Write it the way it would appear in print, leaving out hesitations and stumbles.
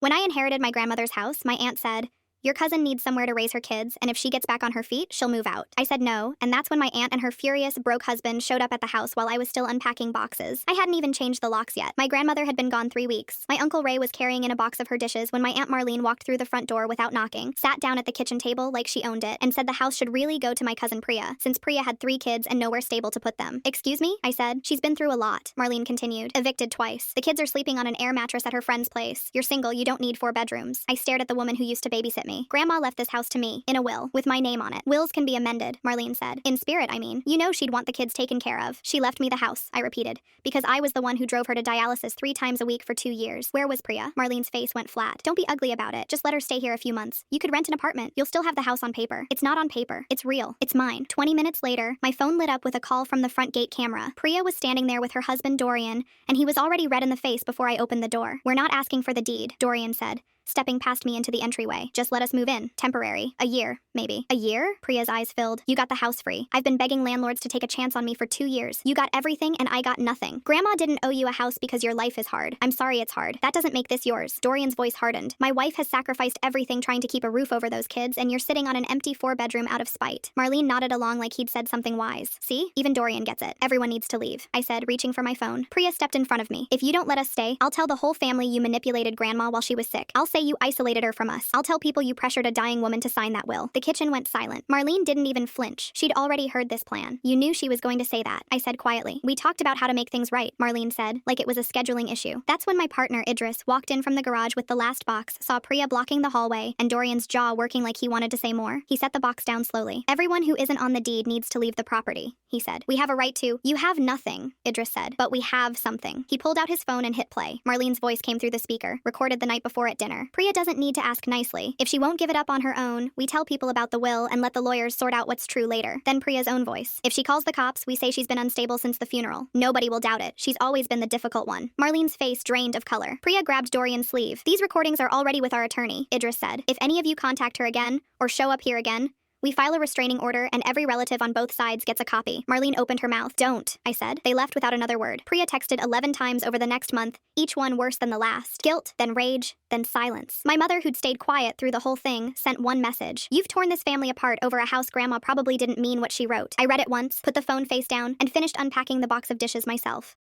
When I inherited my grandmother's house, my aunt said, "Your cousin needs somewhere to raise her kids, and if she gets back on her feet, she'll move out." I said no, and that's when my aunt and her furious, broke husband showed up at the house while I was still unpacking boxes. I hadn't even changed the locks yet. My grandmother had been gone 3 weeks. My Uncle Ray was carrying in a box of her dishes when my Aunt Marlene walked through the front door without knocking, sat down at the kitchen table like she owned it, and said the house should really go to my cousin Priya, since Priya had 3 kids and nowhere stable to put them. "Excuse me?" I said. "She's been through a lot," Marlene continued. "Evicted twice. The kids are sleeping on an air mattress at her friend's place. You're single, you don't need 4 bedrooms." I stared at the woman who used to babysit me. "Grandma left this house to me, in a will, with my name on it." "Wills can be amended," Marlene said. "In spirit, I mean. You know she'd want the kids taken care of." "She left me the house," I repeated, "because I was the one who drove her to dialysis 3 times a week for 2 years. Where was Priya?" Marlene's face went flat. "Don't be ugly about it. Just let her stay here a few months. You could rent an apartment. You'll still have the house on paper." "It's not on paper. It's real. It's mine." 20 minutes later, my phone lit up with a call from the front gate camera. Priya was standing there with her husband Dorian, and he was already red in the face before I opened the door. "We're not asking for the deed," Dorian said, stepping past me into the entryway. "Just let us move in. Temporary. A year, maybe." "A year?" Priya's eyes filled. "You got the house free. I've been begging landlords to take a chance on me for 2 years. You got everything and I got nothing. Grandma didn't owe you a house because your life is hard. I'm sorry it's hard. That doesn't make this yours." Dorian's voice hardened. "My wife has sacrificed everything trying to keep a roof over those kids, and you're sitting on an empty 4-bedroom out of spite." Marlene nodded along like he'd said something wise. "See? Even Dorian gets it. Everyone needs to leave," I said, reaching for my phone. Priya stepped in front of me. "If you don't let us stay, I'll tell the whole family you manipulated Grandma while she was sick. I'll say you isolated her from us. I'll tell people you pressured a dying woman to sign that will." The kitchen went silent. Marlene didn't even flinch. She'd already heard this plan. "You knew she was going to say that," I said quietly. "We talked about how to make things right," Marlene said, like it was a scheduling issue. That's when my partner, Idris, walked in from the garage with the last box, saw Priya blocking the hallway, and Dorian's jaw working like he wanted to say more. He set the box down slowly. "Everyone who isn't on the deed needs to leave the property," he said. "We have a right to—" "You have nothing," Idris said, "but we have something." He pulled out his phone and hit play. Marlene's voice came through the speaker, recorded the night before at dinner. "Priya doesn't need to ask nicely. If she won't give it up on her own, we tell people about the will and let the lawyers sort out what's true later." Then Priya's own voice. "If she calls the cops, we say she's been unstable since the funeral. Nobody will doubt it. She's always been the difficult one." Marlene's face drained of color. Priya grabbed Dorian's sleeve. "These recordings are already with our attorney," Idris said. "If any of you contact her again, or show up here again, we file a restraining order and every relative on both sides gets a copy." Marlene opened her mouth. "Don't," I said. They left without another word. Priya texted 11 times over the next month, each one worse than the last. Guilt, then rage, then silence. My mother, who'd stayed quiet through the whole thing, sent one message. "You've torn this family apart over a house Grandma probably didn't mean what she wrote." I read it once, put the phone face down, and finished unpacking the box of dishes myself.